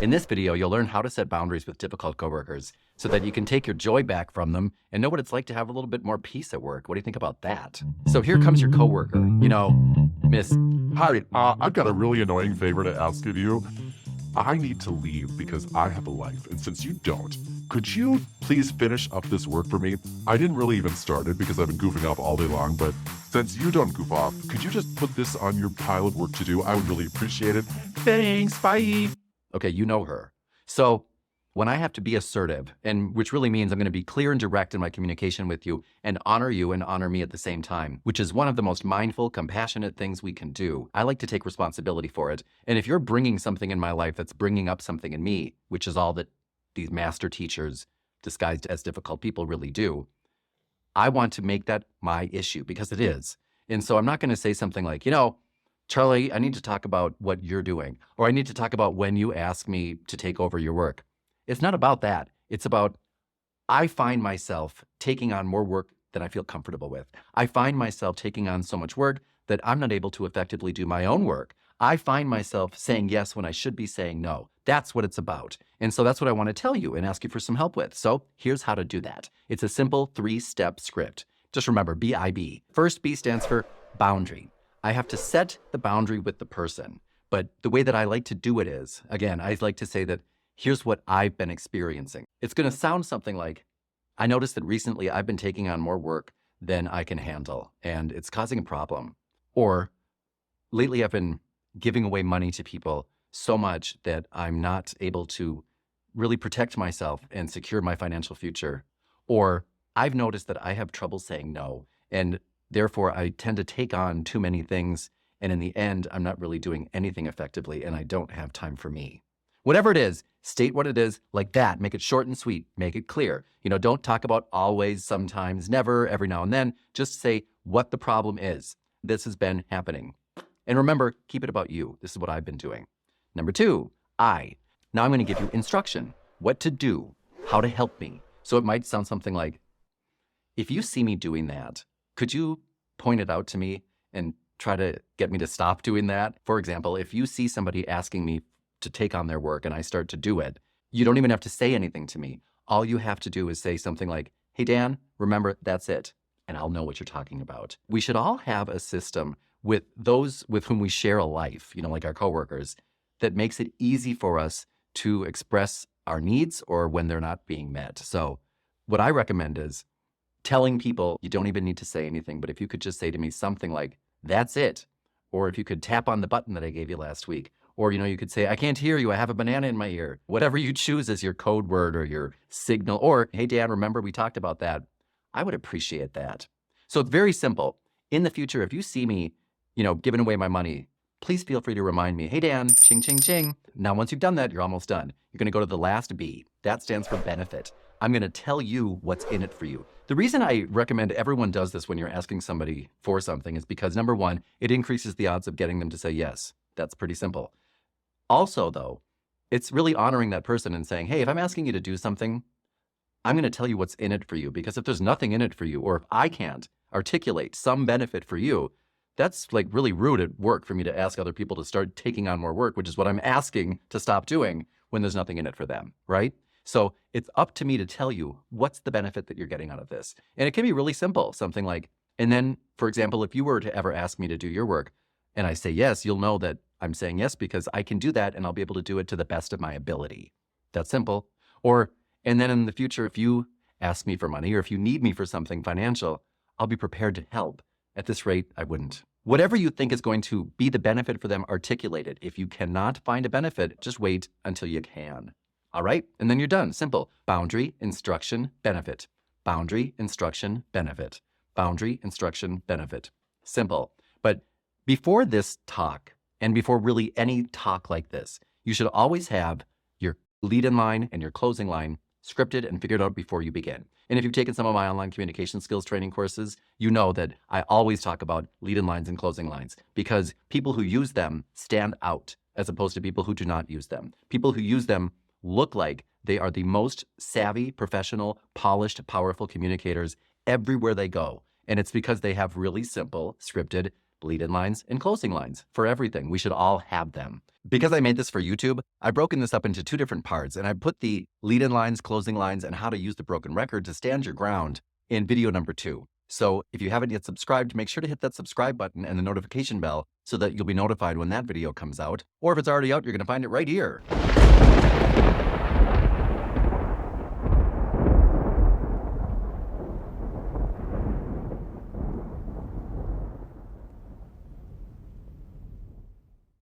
In this video, you'll learn how to set boundaries with difficult coworkers so that you can take your joy back from them and know what it's like to have a little bit more peace at work. What do you think about that? So here comes your coworker. Miss, Hi, I've got a really annoying favor to ask of you. I need to leave because I have a life, and since you don't, could you please finish up this work for me? I didn't really even start it because I've been goofing off all day long, but since you don't goof off, could you just put this on your pile of work to do? I would really appreciate it. Thanks, bye. okay, you know her. So when I have to be assertive, and which really means I'm going to be clear and direct in my communication with you and honor me at the same time, which is one of the most mindful, compassionate things we can do. I like to take responsibility for it. And if you're bringing something in my life that's bringing up something in me, which is all that these master teachers disguised as difficult people really do, I want to make that my issue because it is. And so I'm not going to say something like, Charlie, I need to talk about what you're doing, or I need to talk about when you ask me to take over your work. It's not about that. It's about, I find myself taking on more work than I feel comfortable with. I find myself taking on so much work that I'm not able to effectively do my own work. I find myself saying yes when I should be saying no. That's what it's about. And so that's what I want to tell you and ask you for some help with. So here's how to do that. It's a simple 3-step script. Just remember, BIB. First B stands for boundary. I have to set the boundary with the person. But the way that I like to do it is, again, I like to say that here's what I've been experiencing. It's going to sound something like, I noticed that recently I've been taking on more work than I can handle, and it's causing a problem. Or lately I've been giving away money to people so much that I'm not able to really protect myself and secure my financial future. Or I've noticed that I have trouble saying no, and therefore I tend to take on too many things, and in the end, I'm not really doing anything effectively, and I don't have time for me. Whatever it is, state what it is like that. Make it short and sweet. Make it clear. Don't talk about always, sometimes, never, every now and then. Just say what the problem is. This has been happening. And remember, keep it about you. This is what I've been doing. Number 2, I. Now I'm going to give you instruction, what to do, how to help me. So it might sound something like, if you see me doing that, could you point it out to me and try to get me to stop doing that? For example, if you see somebody asking me to take on their work and I start to do it, you don't even have to say anything to me. All you have to do is say something like, hey, Dan, remember, that's it. And I'll know what you're talking about. We should all have a system with those with whom we share a life, like our coworkers, that makes it easy for us to express our needs or when they're not being met. So what I recommend is telling people you don't even need to say anything, but if you could just say to me something like, that's it. Or if you could tap on the button that I gave you last week. Or, you could say, I can't hear you. I have a banana in my ear. Whatever you choose as your code word or your signal. Or, hey, Dan, remember we talked about that. I would appreciate that. So it's very simple. In the future, if you see me, giving away my money, please feel free to remind me, hey, Dan, ching, ching, ching. Now, once you've done that, you're almost done. You're going to go to the last B. That stands for benefit. I'm going to tell you what's in it for you. The reason I recommend everyone does this when you're asking somebody for something is because, number 1, it increases the odds of getting them to say yes. That's pretty simple. Also, though, it's really honoring that person and saying, hey, if I'm asking you to do something, I'm going to tell you what's in it for you. Because if there's nothing in it for you, or if I can't articulate some benefit for you, that's like really rude at work for me to ask other people to start taking on more work, which is what I'm asking to stop doing when there's nothing in it for them, right? So it's up to me to tell you what's the benefit that you're getting out of this. And it can be really simple, something like, and then, for example, if you were to ever ask me to do your work and I say yes, you'll know that I'm saying yes because I can do that and I'll be able to do it to the best of my ability. That's simple. And then in the future, if you ask me for money or if you need me for something financial, I'll be prepared to help. At this rate, I wouldn't. Whatever you think is going to be the benefit for them, articulate it. If you cannot find a benefit, just wait until you can. All right? And then you're done. Simple. Boundary, instruction, benefit. Boundary, instruction, benefit. Boundary, instruction, benefit. Simple. But before this talk, and before really any talk like this, you should always have your lead-in line and your closing line scripted and figured out before you begin. And if you've taken some of my online communication skills training courses, you know that I always talk about lead-in lines and closing lines because people who use them stand out as opposed to people who do not use them. People who use them look like they are the most savvy, professional, polished, powerful communicators everywhere they go. And it's because they have really simple, scripted lead-in lines and closing lines for everything. We should all have them. Because I made this for YouTube, I've broken this up into 2 different parts, and I put the lead-in lines, closing lines, and how to use the broken record to stand your ground in video number 2. So if you haven't yet subscribed, make sure to hit that subscribe button and the notification bell so that you'll be notified when that video comes out. Or if it's already out, you're going to find it right here.